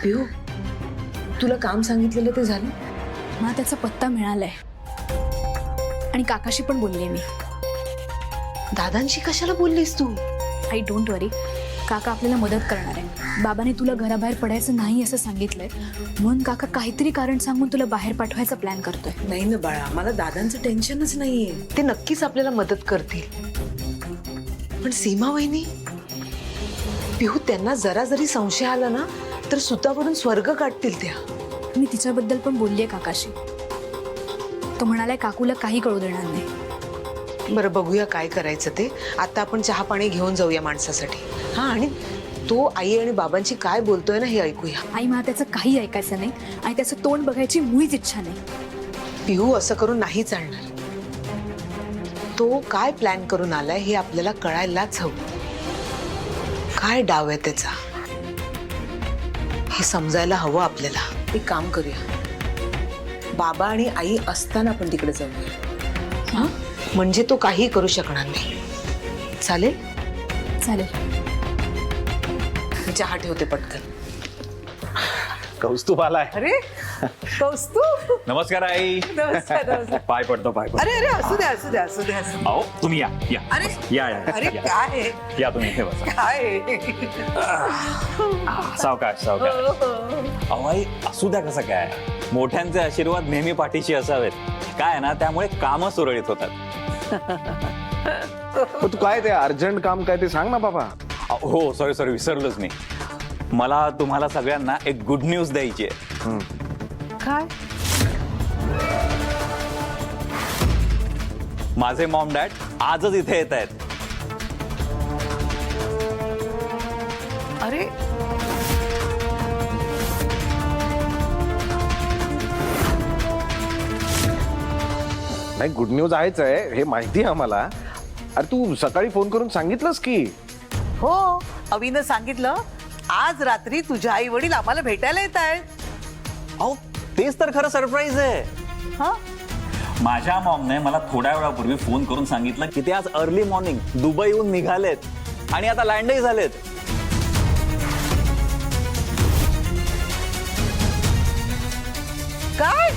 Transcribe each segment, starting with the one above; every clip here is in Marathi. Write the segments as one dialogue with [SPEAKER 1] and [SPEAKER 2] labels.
[SPEAKER 1] पिऊ, तुला काम सांगितलेलं ते झालं?
[SPEAKER 2] मला त्याचा पत्ता मिळालाय आणि काकाशी पण बोलले मी.
[SPEAKER 1] दादांशी कशाला बोललीस तू?
[SPEAKER 2] आई डोंट वरी, काका आपल्याला मदत करणार आहे. बाबाने तुला घराबाहेर पडायचं नाही असं सांगितलंय, म्हणून काका काहीतरी कारण सांगून तुला बाहेर पाठवायचा प्लॅन करतोय.
[SPEAKER 1] नाही ना बाळा, मला दादांचं टेन्शनच नाहीये. ते नक्कीच आपल्याला मदत करतील. पण सीमा वहिनी, पिहू, त्यांना जरा जरी संशय आला ना तर सुतावरून स्वर्ग काढतील त्या.
[SPEAKER 2] मी तिच्याबद्दल पण बोललीये काकाशी. तो म्हणालाय काकूला काही कळू देणार नाही.
[SPEAKER 1] बरं, बघूया काय करायचं ते. आता आपण चहा पाणी घेऊन जाऊया माणसासाठी. हा, आणि तो आई आणि बाबांची काय बोलतोय ना हे ऐकूया.
[SPEAKER 2] आई, मला त्याचं काही ऐकायचं नाही आणि त्याचं तोंड बघायची मुळीच इच्छा नाही.
[SPEAKER 1] पिहू, असं करून नाही चालणार. तो काय प्लॅन करून आलाय हे आपल्याला कळायलाच हवं. काय डाव आहे त्याचा हे समजायला हवं आपल्याला. एक काम करूया, बाबा आणि आई असताना आपण तिकडे जाऊया. हा, म्हणजे तो काही करू शकणार नाही. चालेल?
[SPEAKER 2] चालेल.
[SPEAKER 1] मी चहा ठेवते पटकन.
[SPEAKER 3] कौस्तुभ आलाय.
[SPEAKER 4] अरे कौस्तुभ,
[SPEAKER 3] नमस्कार आई.
[SPEAKER 4] नमस्कार नमस्कार.
[SPEAKER 3] पाय पडतो पाय पडतो.
[SPEAKER 4] अरे अरे असू द्या असू द्या असू द्या असू द्या.
[SPEAKER 3] अहो तुम्ही या या
[SPEAKER 4] अरे
[SPEAKER 3] या या
[SPEAKER 4] अरे
[SPEAKER 3] या.
[SPEAKER 4] काय आहे?
[SPEAKER 3] या तुम्ही हे बसा.
[SPEAKER 4] काय आहे?
[SPEAKER 3] सावकाश सावकाश. अहो आई, असू द्या कसं काय, मोठ्यांचे आशीर्वाद नेहमी पाठीशी असावेत. काय आहे ना, त्यामुळे कामं सुरळीत होतात.
[SPEAKER 5] तू काय ते अर्जंट काम काय ते सांग ना बाबा.
[SPEAKER 3] हो सॉरी विसरलोच मी. मला तुम्हाला सगळ्यांना एक गुड न्यूज द्यायची आहे.
[SPEAKER 4] काय?
[SPEAKER 3] माझे मॉम डॅड आजच इथे येत आहेत.
[SPEAKER 4] अरे
[SPEAKER 5] नाही, गुड न्यूज आहेच आहे हे माहिती आहे आम्हाला. अरे तू सकाळी फोन करून सांगितलंस की.
[SPEAKER 4] हो, अविनं सांगितलं आज रात्री तुझे आई वडील आम्हाला भेटायला येत आहेत.
[SPEAKER 3] अहो तेच तर खरं सरप्राईज आहे.
[SPEAKER 4] हा,
[SPEAKER 3] माझ्या मॉमने मला थोड्या वेळापूर्वी फोन करून सांगितलं की ते आज अर्ली मॉर्निंग दुबईहून निघालेत आणि आता लँडही झालेत.
[SPEAKER 4] काय?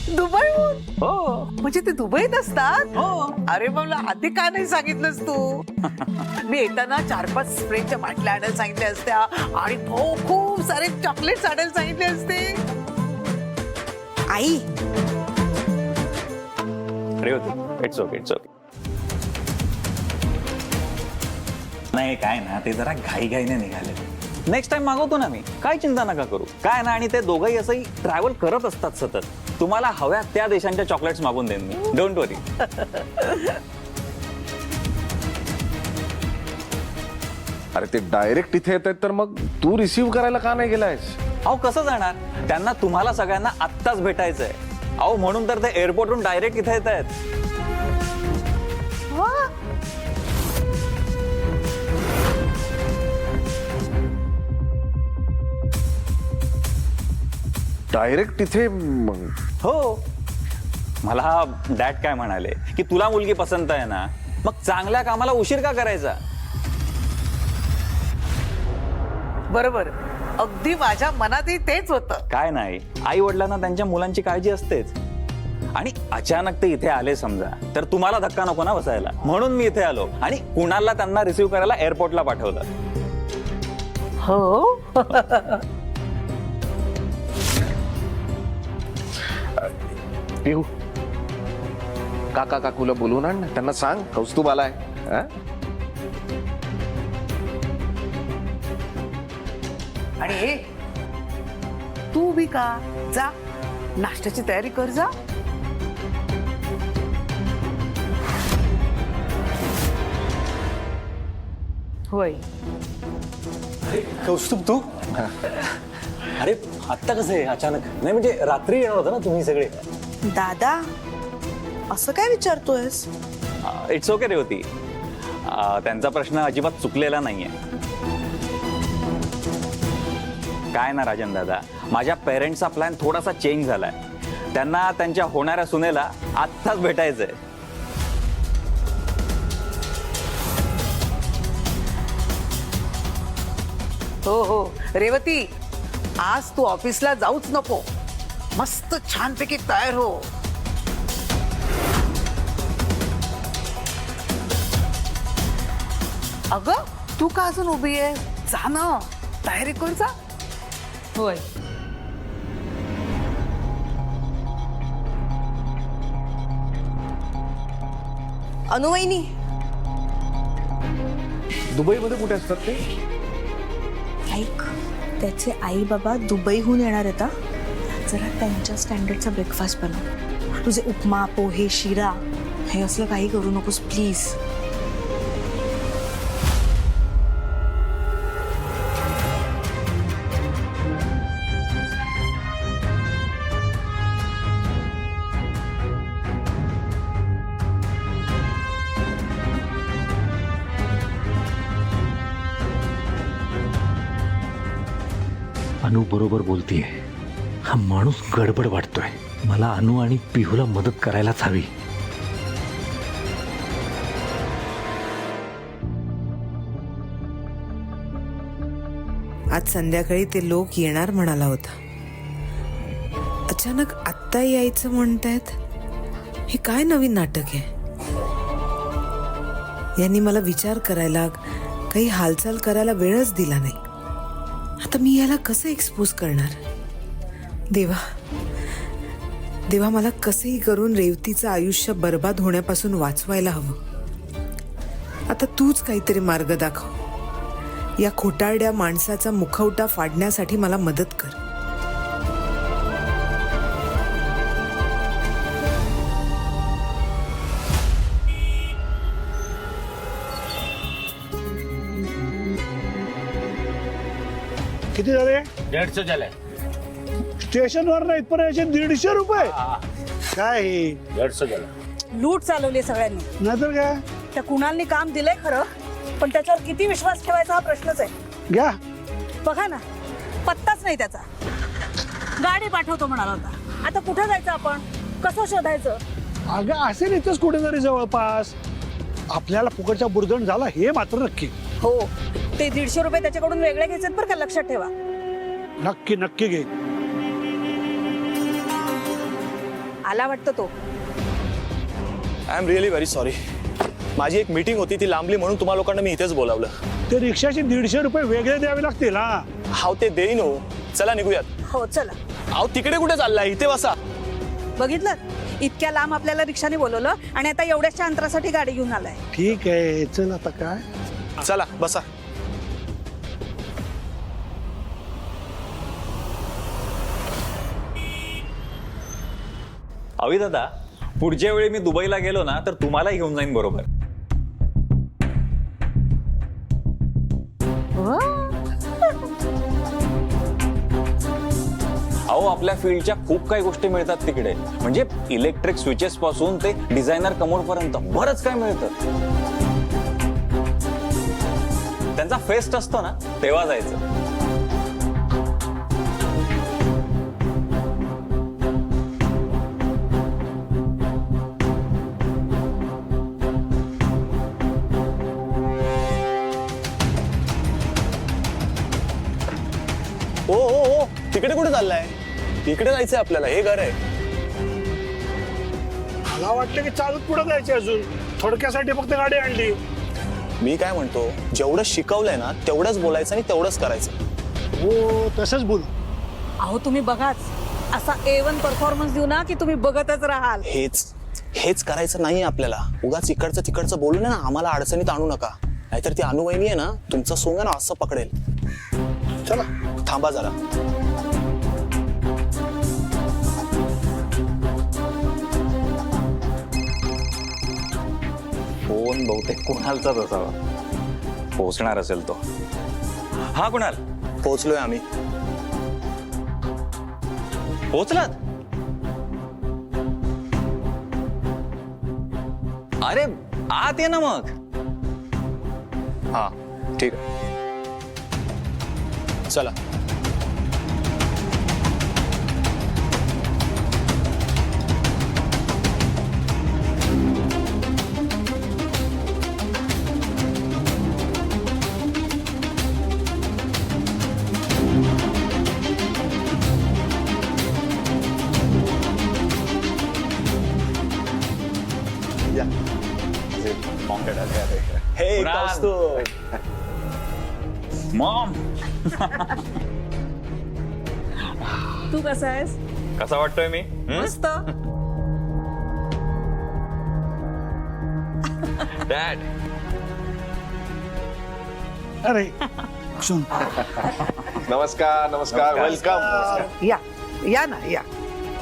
[SPEAKER 4] दुबईहून?
[SPEAKER 3] हो
[SPEAKER 4] म्हणजे ते दुबईत असतात?
[SPEAKER 3] हो.
[SPEAKER 4] अरे मला आधी का नाही सांगितलंस तू? मी येताना 4-5 स्प्रेच्या बाटल्या आणायला सांगितल्या असत्या आणि खूप सारे चॉकलेट्स आणायला सांगितले असते. आई,
[SPEAKER 3] रेवती, इट्स ओके. नाही काय ना, ते जरा घाईघाईने निघाले. नेक्स्ट टाइम मागवतो ना मी, काय चिंता नका करू. काय ना, आणि ते दोघंही असंही ट्रॅव्हल करत असतात सतत. तुम्हाला हव्या त्या देशांच्या चॉकलेट्स मागून देईन मी, डोंट वरी.
[SPEAKER 5] अरे ते डायरेक्ट इथे येत आहेत तर मग तू रिसीव्ह करायला का नाही गेलायस?
[SPEAKER 3] अहो कसं जाणार, त्यांना तुम्हाला सगळ्यांना आत्ताच भेटायचंय. अहो म्हणून तर ते एअरपोर्टवरून डायरेक्ट इथे येत आहेत.
[SPEAKER 5] डायरेक्ट तिथे
[SPEAKER 3] हो, मला डॅड काय म्हणाले की तुला मुलगी पसंत आहे ना, मग चांगल्या कामाला उशीर का करायचा.
[SPEAKER 4] बरोबर, अगदी माझ्या मनातही तेच होतं.
[SPEAKER 3] काय नाही, आई वडिलांना त्यांच्या मुलांची काळजी असतेच. आणि अचानक ते इथे आले समजा, तर तुम्हाला धक्का नको ना बसायला, म्हणून मी इथे आलो आणि कुणाला त्यांना रिसीव्ह करायला एअरपोर्टला पाठवलं.
[SPEAKER 4] हो.
[SPEAKER 5] पिहू, काका काकूला बोलवून आण ना, त्यांना सांग कौस्तुभ आलाय. हा?
[SPEAKER 4] आणि ए, तू बी का जा, नाश्त्याची तयारी कर जा. होय.
[SPEAKER 6] कौस्तुभ तू? अरे आत्ता कसं आहे अचानक? नाही म्हणजे रात्री येणार होता ना तुम्ही सगळे.
[SPEAKER 7] दादा, असं काय विचारतोयस?
[SPEAKER 3] इट्स ओके रेवती, त्यांचा प्रश्न अजिबात चुकलेला नाहीये. काय ना राजन दादा, माझ्या पेरेंट्सचा प्लॅन थोडासा चेंज झालाय. त्यांना त्यांच्या होणाऱ्या सुनेला आत्ताच भेटायचंय.
[SPEAKER 4] हो हो रेवती, आज तू ऑफिसला जाऊच नको, मस्त छानपैकी तयार हो. अगं तू का अजून उभी आहे? जा ना, तयारी कर जा.
[SPEAKER 1] होय.
[SPEAKER 7] अनुवहिनी,
[SPEAKER 5] दुबईमध्ये कुठे असतात ते?
[SPEAKER 7] ऐक, त्याचे आई बाबा दुबईहून येणार आहेत हा. जरा त्यांच्या स्टँडर्डचा ब्रेकफास्ट बनव. तुझे उपमा, पोहे, शिरा हे असलं काही करू नकोस प्लीज.
[SPEAKER 6] अनु बरोबर बोलतीये. हा माणूस गडबड वाटतोय. मला अनु आणि पिहूला मदत करायलाच हवी.
[SPEAKER 1] आज संध्याकाळी ते लोक येणार म्हणाला होता. अचानक आत्ता यायचं म्हणतायत. हे काय नवीन नाटक आहे? यांनी मला विचार करायला, काही हालचाल करायला वेळच दिला नाही. आता मी याला कसं एक्सपोज करणार? देवा देवा, मला कसंही करून रेवतीचं आयुष्य बर्बाद होण्यापासून वाचवायला हवं. आता तूच काहीतरी मार्ग दाखव. या खोटारड्या माणसाचा मुखवटा फाडण्यासाठी मला मदत कर.
[SPEAKER 8] किती झाले?
[SPEAKER 6] 150 झालंय.
[SPEAKER 8] स्टेशनवर नाही पण याचे 150 रुपये. काय हे?
[SPEAKER 6] 150 झालं.
[SPEAKER 9] लूट चालवली सगळ्यांनी.
[SPEAKER 8] नाहीतर काय?
[SPEAKER 9] त्या कुणालनी काम दिलंय खरं, पण त्याच्यावर किती विश्वास ठेवायचा हा प्रश्नच आहे.
[SPEAKER 8] घ्या.
[SPEAKER 9] बघा ना, पत्ताच नाही त्याचा. गाडी पाठवतो म्हणाला होता. आता कुठं जायचं आपण? कसं शोधायचं?
[SPEAKER 8] अगं असेल इथंच कुठेतरी जवळपास. आपल्याला फुकटचा बुरदण झाला हे मात्र नक्की.
[SPEAKER 9] हो, ते 150 रुपये त्याच्याकडून वेगळे घ्यायचे बरं का, लक्षात ठेवा.
[SPEAKER 8] नक्की नक्की घे.
[SPEAKER 9] आला वाटतं तो.
[SPEAKER 10] I am really very sorry. माझी एक मीटिंग होती, ती लांबली म्हणून तुम्हा लोकांना मी इथेच बोलावलं.
[SPEAKER 8] ते रिक्षाचे 150 रुपये वेगळे द्यावे लागतील. हा
[SPEAKER 10] हाव ते देईन हो. चला निघूयात.
[SPEAKER 9] हो चला.
[SPEAKER 10] अहो तिकडे कुठे चाललाय? इथे बसा.
[SPEAKER 9] बघितलं, इतक्या लांब आपल्याला रिक्षाने बोलवलं आणि आता एवढ्याच्या अंतरासाठी गाडी घेऊन आलाय.
[SPEAKER 8] ठीक आहे, चल आता काय.
[SPEAKER 10] चला बसा.
[SPEAKER 3] अवी दादा, पुढच्या वेळी मी दुबईला गेलो ना तर तुम्हाला घेऊन जाईन बरोबर. अहो आपल्या फील्डच्या खूप काही गोष्टी मिळतात तिकडे. म्हणजे इलेक्ट्रिक स्विचेस पासून ते डिझायनर कमोड पर्यंत बरंच काय मिळतं. त्यांचा फेस्ट असतो ना तेव्हा जायचं.
[SPEAKER 10] ओ ओ ओ, तिकडे कुठे चाललाय? तिकडे जायचंय आपल्याला. हे घर आहे.
[SPEAKER 8] मला वाटलं की चालत पुढे जायचे. अजून थोडक्यासाठी फक्त गाडी आणली.
[SPEAKER 10] मी काय म्हणतो, जेवढं शिकवलंय ना तेवढंच बोलायचं आणि तेवढंच करायचं.
[SPEAKER 8] हो तसंच बोल.
[SPEAKER 9] अहो तुम्ही बघाच, असा A1 परफॉर्मन्स देऊ ना की तुम्ही बघतच राहाल.
[SPEAKER 10] हेच करायचं नाही आपल्याला. उगाच इकडचं तिकडचं बोलू ना आम्हाला अडचणीत आणू नका. नाहीतर ती अनुवहिनी आहे ना, तुमचं सोंग ना असं पकडेल.
[SPEAKER 8] चला
[SPEAKER 10] थांबा जरा.
[SPEAKER 3] फोन बहुतेक कुणालचाच असावा. पोहोचणार असेल तो. हा कुणाल,
[SPEAKER 10] पोहोचलोय आम्ही.
[SPEAKER 3] पोहोचलात? अरे आत ये ना मग.
[SPEAKER 10] हा ठीक आहे. चला. हे
[SPEAKER 3] कुणाल.
[SPEAKER 10] कौस्तुभ.
[SPEAKER 3] मॉम
[SPEAKER 9] तू कसा आहेस?
[SPEAKER 3] कसा वाटतोय मी हं?
[SPEAKER 9] मस्त.
[SPEAKER 3] डॅड
[SPEAKER 8] अरे सुन
[SPEAKER 5] नमस्कार नमस्कार वेलकम.
[SPEAKER 4] या या ना या.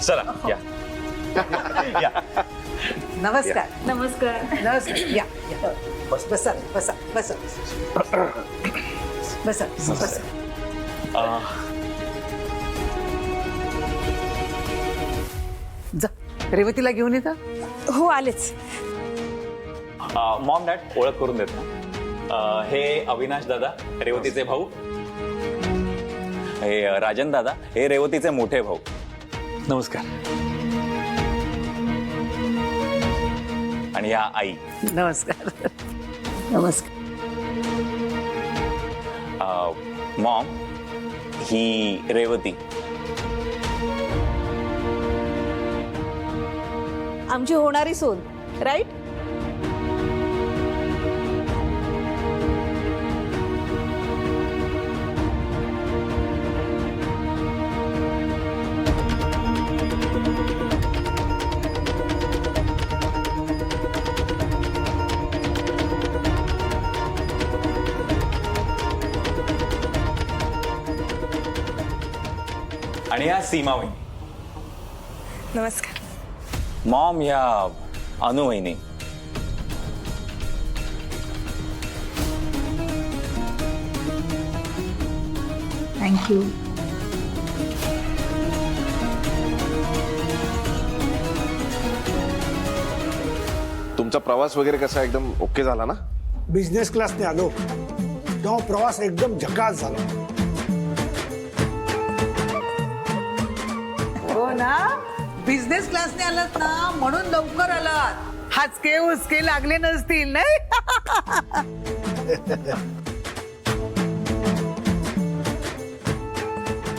[SPEAKER 3] चला या
[SPEAKER 4] नमस्कार
[SPEAKER 9] नमस्कार.
[SPEAKER 4] नमस्कार या या. बसा बसा बसा बसा बसा. जा रेवतीला घेऊन येता.
[SPEAKER 7] हो आलेच.
[SPEAKER 3] मॉम डॅड ओळख करून देत ना. हे अविनाश दादा रेवतीचे भाऊ. हे राजन दादा हे रेवतीचे मोठे भाऊ.
[SPEAKER 6] नमस्कार.
[SPEAKER 3] आणि या आई.
[SPEAKER 4] नमस्कार नमस्कार.
[SPEAKER 3] मॉम ही रेवती.
[SPEAKER 9] आमची होणारी सून, राईट?
[SPEAKER 3] आणि या सीमा वहिनी.
[SPEAKER 7] नमस्कार.
[SPEAKER 3] मॉम या अनु वहिनी.
[SPEAKER 9] थँक्यू.
[SPEAKER 5] तुमचा प्रवास वगैरे कसा एकदम ओके झाला ना?
[SPEAKER 8] बिझनेस क्लासने आलो तेव्हा प्रवास एकदम झकास झाला.
[SPEAKER 4] हो ना बिझनेस क्लासने आलात ना म्हणून लवकर आलात. हाचके उचके लागले नसतील नाही.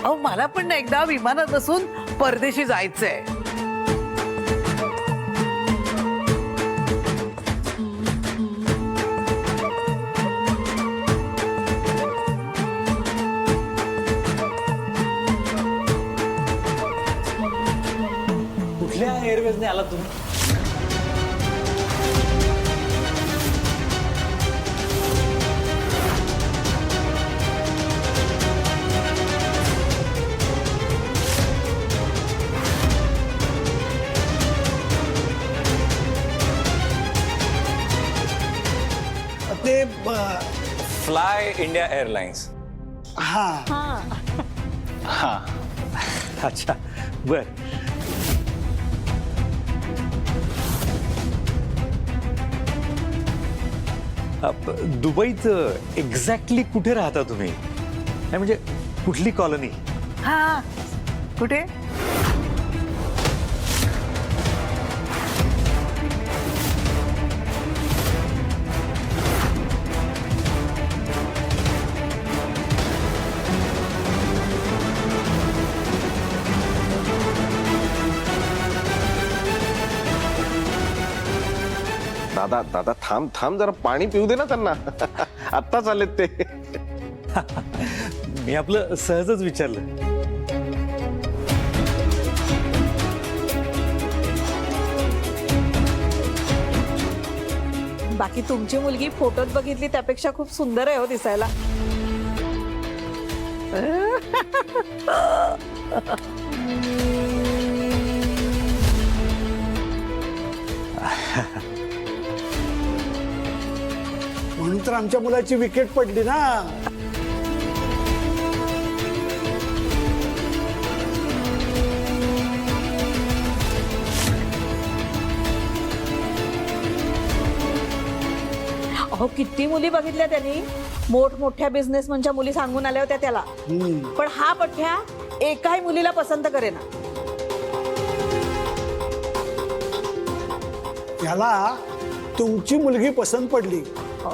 [SPEAKER 4] अहो मला पण ना एकदा विमानात बसून परदेशी जायचंय.
[SPEAKER 3] कुठल्या एअरवेजने आला तुम्ही?
[SPEAKER 8] ते
[SPEAKER 3] फ्लाय इंडिया एअरलाइन्स.
[SPEAKER 8] हा
[SPEAKER 3] हा
[SPEAKER 6] अच्छा बर. दुबईत एक्झॅक्टली कुठे राहता तुम्ही? नाही म्हणजे कुठली कॉलनी?
[SPEAKER 4] हा कुठे?
[SPEAKER 5] दादा दादा थांब थांब जरा पाणी पिऊ दे ना त्यांना. आत्ताच आलेत ते.
[SPEAKER 6] मी आपलं सहजच विचारलं.
[SPEAKER 9] बाकी तुमची मुलगी फोटोत बघितली त्यापेक्षा खूप सुंदर आहे हो दिसायला.
[SPEAKER 8] म्हणून तर आमच्या मुलाची विकेट पडली ना.
[SPEAKER 9] अहो किती मुली बघितल्या त्यांनी. मोठमोठ्या बिझनेसमनच्या मुली सांगून आल्या होत्या त्याला. पण हा पठ्या एकाही मुलीला पसंत करेना.
[SPEAKER 8] त्याला तुमची मुलगी पसंत पडली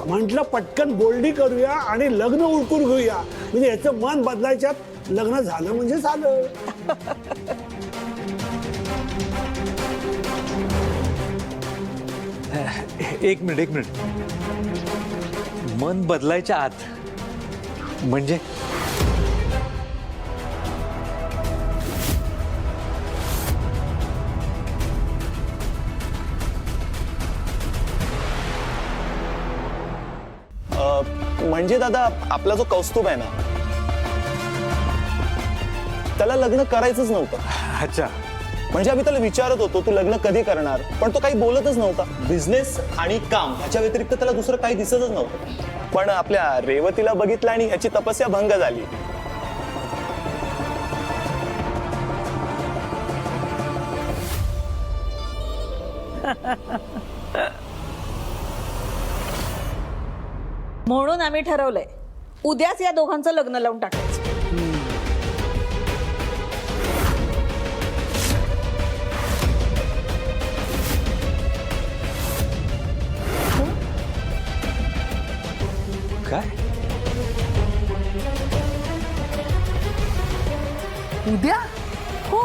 [SPEAKER 8] म्हटलं पटकन बोलणी करूया आणि लग्न उरकून घेऊया. म्हणजे याचं मन बदलायच्यात लग्न झालं म्हणजे झालं.
[SPEAKER 6] एक मिनिट मन बदलायच्या आत म्हणजे
[SPEAKER 10] म्हणजे दादा आपला जो कौस्तुभ आहे ना त्याला लग्न करायचंच नव्हतं.
[SPEAKER 6] अच्छा
[SPEAKER 10] म्हणजे आम्ही त्याला विचारत होतो तू लग्न कधी करणार, पण तो काही बोलतच नव्हता. बिझनेस आणि काम ह्याच्या व्यतिरिक्त त्याला दुसरं काही दिसतच नव्हतं. पण आपल्या रेवतीला बघितलं आणि ह्याची तपस्या भंग झाली.
[SPEAKER 9] म्हणून आम्ही ठरवलंय उद्याच या दोघांचं लग्न लावून टाकायचं.
[SPEAKER 6] काय
[SPEAKER 4] उद्या
[SPEAKER 9] हो.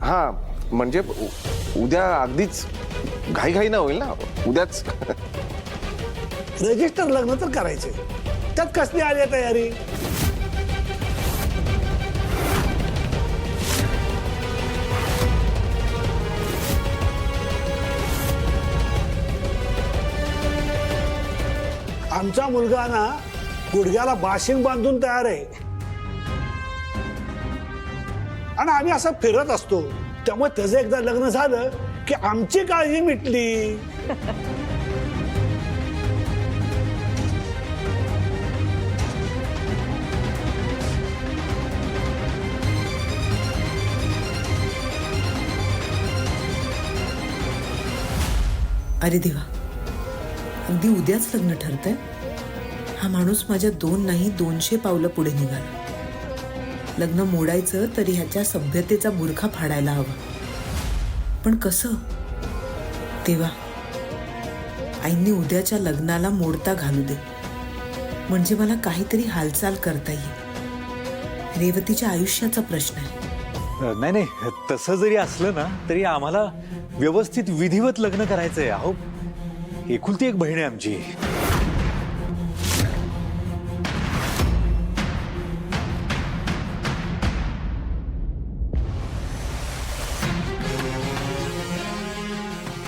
[SPEAKER 5] हा म्हणजे उद्या अगदीच घाई ना होईल ना, उद्याच.
[SPEAKER 8] रजिस्टर लग्न तर करायचे, त्यात कसली आली आहे तयारी? आमचा मुलगा ना गुडघ्याला बाशिंग बांधून तयार आहे आणि आम्ही असं फिरत असतो, त्यामुळे त्याचं एकदा लग्न झालं की आमची काळजी मिटली.
[SPEAKER 1] अरे देवा, अगदी उद्याच लग्न ठरतंय. हा माणूस माझ्या 2 नाही 200 पावलं पुढे निघाला. लग्न मोडायचं तरी ह्याच्या सभ्यतेचा बुरखा फाडायला हवा, पण कसं? देवा, आईंनी उद्याच्या लग्नाला मोडता घालू दे, म्हणजे मला काहीतरी हालचाल करता येईल. रेवतीच्या आयुष्याचा प्रश्न आहे.
[SPEAKER 6] नाही तसं जरी असलं ना तरी आम्हाला व्यवस्थित विधिवत लग्न करायचंय. अहो, एकुलती एक बहीण आहे आमची.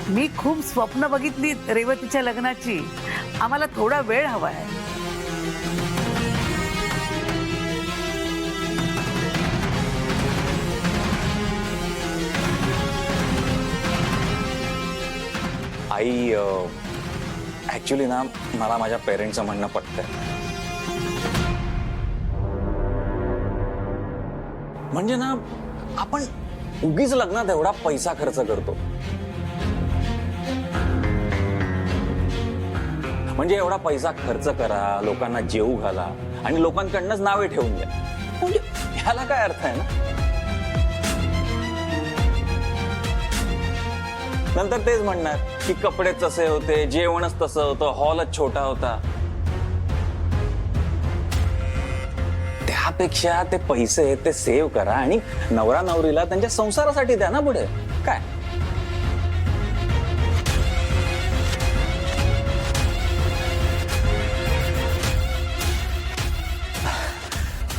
[SPEAKER 4] मी खूप स्वप्न बघितली रेवतीच्या लग्नाची. आम्हाला थोडा वेळ हवा आहे.
[SPEAKER 3] आई ऍक्च्युली ना मला माझ्या पेरेंट्सचं म्हणणं पटतंय. म्हणजे ना आपण उगीच लग्नात एवढा पैसा खर्च करतो. म्हणजे एवढा पैसा खर्च करा, लोकांना जेवू घाला आणि लोकांकडनंच नावे ठेवून द्या. म्हणजे ह्याला काय अर्थ आहे ना? नंतर तेच म्हणणार की कपडेच तसे होते, जेवणच तसं होतं, हॉलच छोटा होता. त्यापेक्षा ते पैसे ते सेव्ह करा आणि नवरा नवरीला त्यांच्या संसारासाठी द्या ना पुढे. काय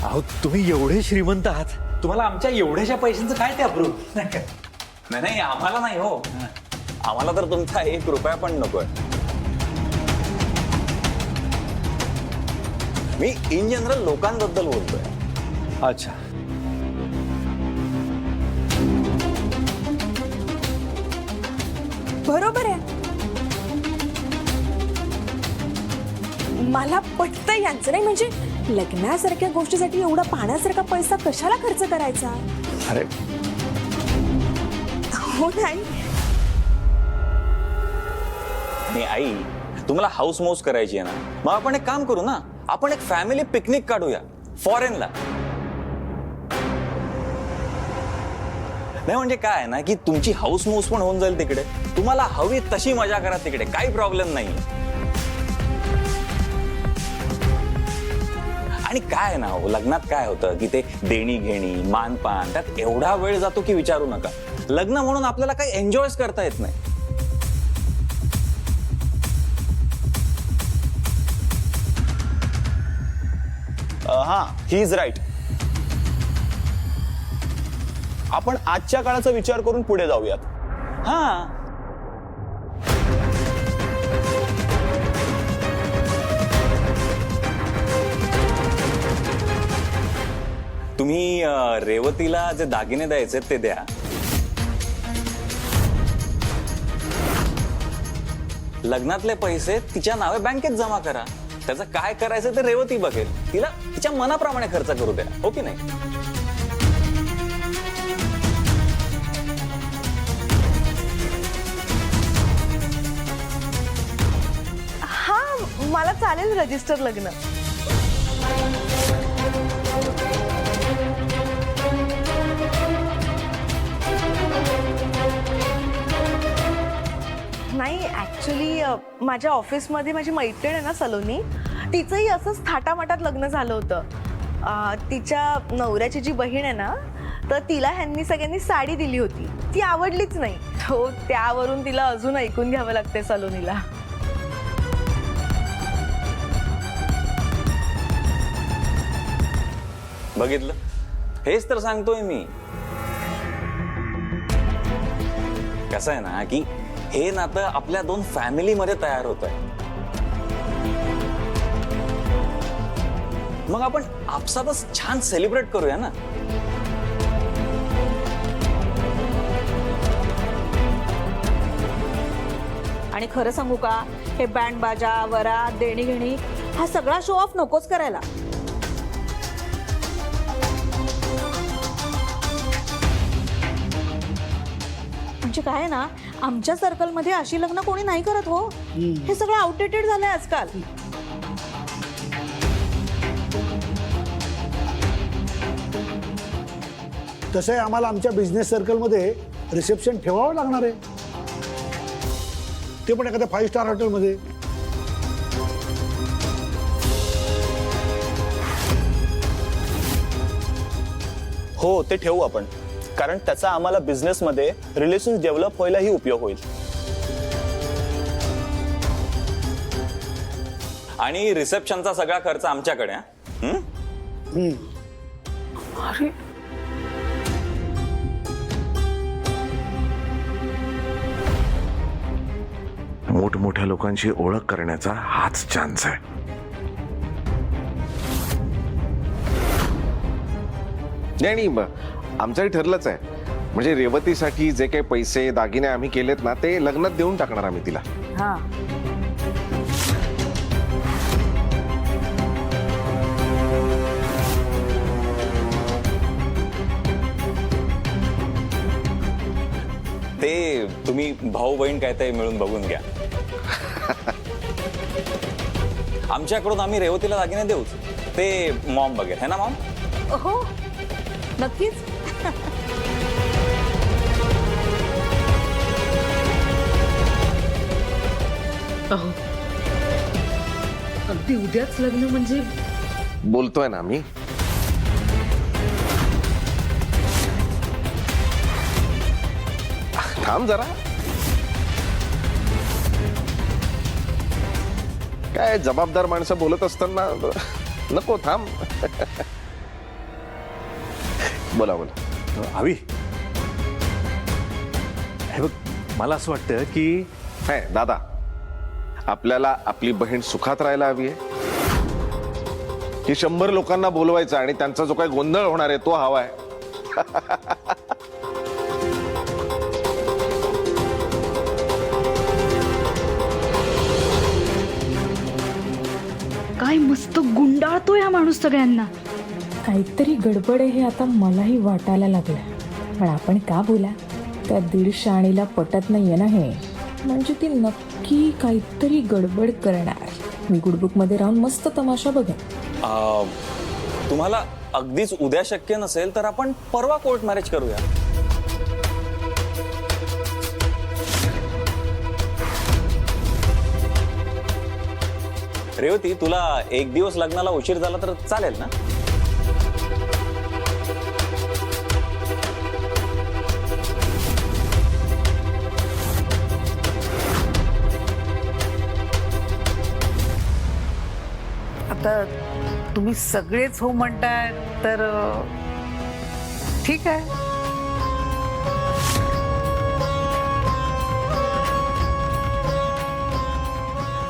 [SPEAKER 6] अहो, तुम्ही एवढे श्रीमंत आहात, तुम्हाला आमच्या एवढ्याशा पैशांचं काय ते अप्रूव्ह?
[SPEAKER 3] नाही आम्हाला नाही हो, आम्हाला तर तुमचा 1 रुपया पण नकोय. मी इन जनरल लोकांबद्दल बोलतोय.
[SPEAKER 6] अच्छा,
[SPEAKER 7] बरोबर आहे. मला पटतंय यांचं. नाही म्हणजे लग्नासारख्या गोष्टीसाठी एवढा पाण्यासारखा पैसा कशाला खर्च करायचा?
[SPEAKER 6] अरे
[SPEAKER 7] हो नाही.
[SPEAKER 3] आणि आई, तुम्हाला हाऊस मौज करायची आहे ना, मग आपण एक काम करू ना, आपण एक फॅमिली पिकनिक काढूया फॉरेनला. नाही म्हणजे काय ना की तुमची हाऊस मौज पण होऊन जाईल तिकडे, तुम्हाला हवी तशी मजा करा तिकडे, काही प्रॉब्लेम नाही. आणि काय ना हो, लग्नात काय होतं की ते देणी घेणी मानपान त्यात एवढा वेळ जातो की विचारू नका. लग्न म्हणून आपल्याला काही एन्जॉयच करता येत नाही.
[SPEAKER 10] हा ही इज राईट. आपण आजच्या काळाचा विचार करून पुढे जाऊयात.
[SPEAKER 3] हा तुम्ही रेवतीला जे दागिने द्यायचे ते द्या. लग्नातले पैसे तिच्या नावे बँकेत जमा करा. त्याचं काय करायचं ते रेवती बघेल. तिला तिच्या मनाप्रमाणे खर्च करू द्या. हो की नाही?
[SPEAKER 7] हा मला चालेल रजिस्टर लग्न. नाही ऍक्च्युली माझ्या ऑफिसमध्ये माझी मैत्रीण आहे ना सलोनी, तिचंही असंच थाटामाटात लग्न झालं होतं. तिच्या नवऱ्याची जी बहीण आहे ना, तर तिला ह्यांनी सगळ्यांनी साडी दिली होती. ती आवडलीच नाही. हो त्यावरून तिला अजून ऐकून घ्यावं लागते सलोनीला.
[SPEAKER 3] बघितलं, हेच तर सांगतोय मी. कसं आहे ना की हे नातं आपल्या दोन फॅमिलीमध्ये तयार होत आहे. मग आपण आपसातच छान सेलिब्रेट करूया ना.
[SPEAKER 9] आणि खरं सांगू का, हे बँड बाजा वरात देणी घेणी हा सगळा शो ऑफ नकोच करायला. म्हणजे काय आहे ना, आमच्या सर्कलमध्ये अशी लग्न कोणी नाही करत हो. हे सगळं आउटडेटेड झालंय आजकाल.
[SPEAKER 8] तसं आहे, आम्हाला आमच्या बिझनेस सर्कलमध्ये रिसेप्शन ठेवावं लागणार आहे, ते पण एखाद्या 5 स्टार हॉटेलमध्ये.
[SPEAKER 10] हो ते ठेवू आपण, कारण त्याचा आम्हाला बिझनेसमध्ये रिलेशन डेव्हलप व्हायलाही उपयोग होईल.
[SPEAKER 3] आणि रिसेप्शनचा सगळा खर्च आमच्याकडे.
[SPEAKER 4] अरे
[SPEAKER 5] मोठमोठ्या लोकांची ओळख करण्याचा हाच चान्स आहे. नाही आमचंही ठरलंच आहे. म्हणजे रेवतीसाठी जे काही पैसे दागिने आम्ही केलेत ना, ते लग्नात देऊन टाकणार आम्ही तिला.
[SPEAKER 9] हा
[SPEAKER 3] ते तुम्ही भाऊ बहीण काय ते मिळून बघून घ्या. आमच्याकडून आम्ही रेवतीला दागिने देऊच, ते मॉम बघेल. है ना मॉम?
[SPEAKER 9] हो नक्कीच.
[SPEAKER 1] अहो, अगदी उद्याच लग्न म्हणजे
[SPEAKER 5] बोलतोय ना मी. थांब जरा. काय जबाबदार माणसं बोलत असताना नको, थांब. बोला बोला.
[SPEAKER 6] आवी, हे बघ, मला असं वाटतं की
[SPEAKER 5] है दादा, आपल्याला आपली बहीण सुखात राहायला हवी आहे की 100 लोकांना बोलवायचं आणि त्यांचा जो काही गोंधळ होणार आहे तो हवा आहे.
[SPEAKER 2] काय मस्त गुंडाळतोय हा माणूस सगळ्यांना.
[SPEAKER 11] काहीतरी गडबड आहे हे आता मलाही वाटायला लागलं. पण आपण का बोला, त्या 150 आणीला पटत नाहीये ना हे. म्हणजे ती नक्की काहीतरी गडबड करणार. मी गुडबुक मध्ये राहून मस्त तमाशा बघेन.
[SPEAKER 3] तुम्हाला अगदीच उद्या शक्य नसेल तर आपण परवा कोर्ट मॅरेज करूया. रेवती, तुला एक दिवस लग्नाला उशीर झाला तर चालेल ना?
[SPEAKER 4] आता तुम्ही सगळेच हो म्हणताय तर ठीक आहे.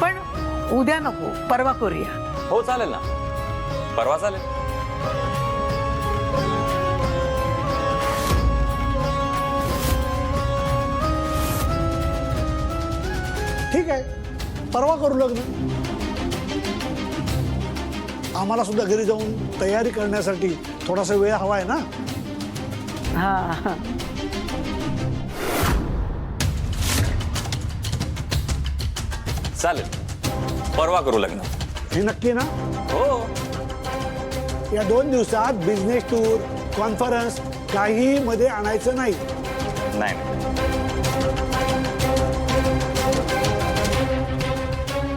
[SPEAKER 4] पण उद्या नको, परवा करूया.
[SPEAKER 3] हो चालेल ना, परवा चालेल.
[SPEAKER 8] ठीक आहे, परवा करू लग्न. आम्हाला सुद्धा घरी जाऊन तयारी करण्यासाठी थोडासा वेळ हवा आहे ना.
[SPEAKER 4] हा.
[SPEAKER 3] चालेल, परवा करू लग्न.
[SPEAKER 8] हे नक्की ना?
[SPEAKER 3] हो.
[SPEAKER 8] या 2 दिवसात बिझनेस टूर, कॉन्फरन्स काही मध्ये आणायचं नाही.
[SPEAKER 3] नाही.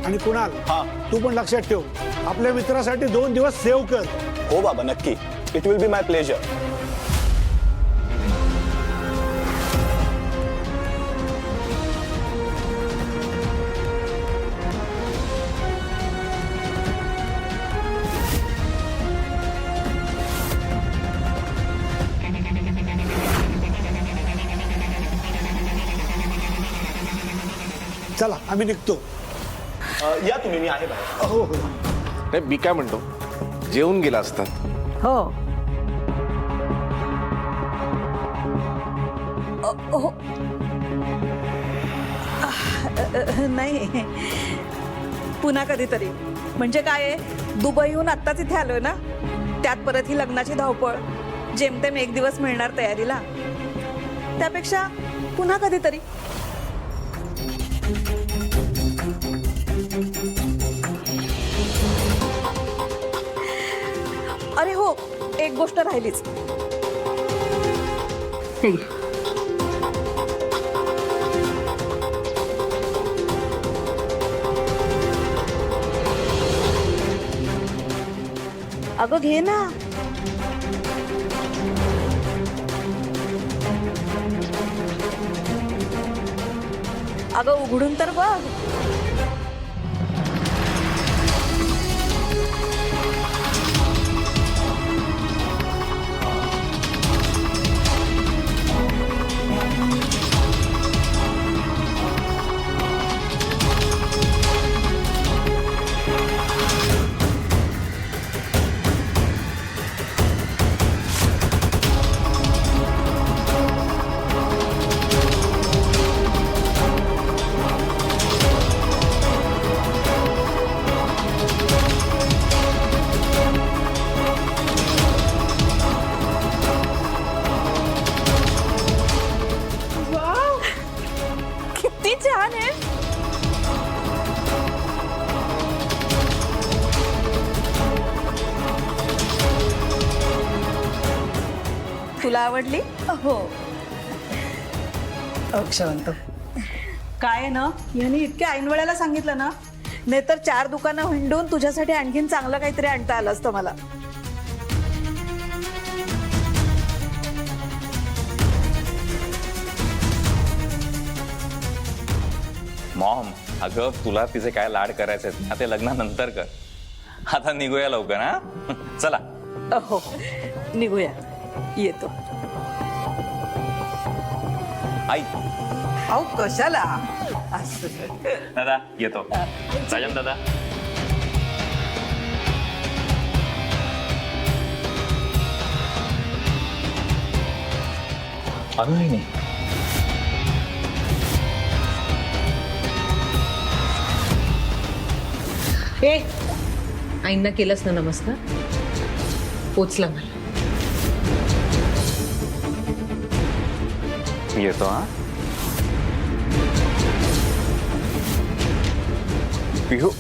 [SPEAKER 8] आणि कुणाल,
[SPEAKER 10] हा.
[SPEAKER 8] तू पण लक्षात ठेव, आपल्या मित्रासाठी 2 दिवस सेव्ह कर.
[SPEAKER 10] हो बाबा, नक्की. It will be my pleasure.
[SPEAKER 8] चला, आम्ही निघतो.
[SPEAKER 10] या तुम्ही, मी आहे बाहेर.
[SPEAKER 8] हो हो.
[SPEAKER 5] नाही, मी काय म्हणतो, जेवून गेला असतात.
[SPEAKER 4] हो.
[SPEAKER 9] हो. नाही, पुन्हा कधीतरी. म्हणजे काय आहे, दुबईहून आत्ताच इथे आलोय ना, त्यात परत ही लग्नाची धावपळ, जेमतेम 1 दिवस मिळणार तयारीला, त्यापेक्षा पुन्हा कधीतरी. अरे हो, एक गोष्ट राहिलीच. अगं घे ना. अगं उघडून तर बघ. किती छान आहे. तुला आवडली? हो.
[SPEAKER 4] अक्षवंत,
[SPEAKER 9] काय आहे ना, यांनी इतक्या ऐन वेळेला सांगितलं ना, नाहीतर 4 दुकानं हिंडून तुझ्यासाठी आणखीन चांगलं काहीतरी आणता आलं असतं मला.
[SPEAKER 3] मॉम, अगं तुला तिचे काय लाड करायचे आहेत ना, ते लग्नानंतर कर. आता निघूया लवकर. हा, चला.
[SPEAKER 9] हो, निघूया. येतो.
[SPEAKER 3] आई.
[SPEAKER 4] अहो कशाला असं.
[SPEAKER 3] दादा येतो. राजन दादा.
[SPEAKER 6] नाही.
[SPEAKER 1] ए, आईंना केलंस ना नमस्कार? पोचला मला.
[SPEAKER 3] येतो. हा, पिहू.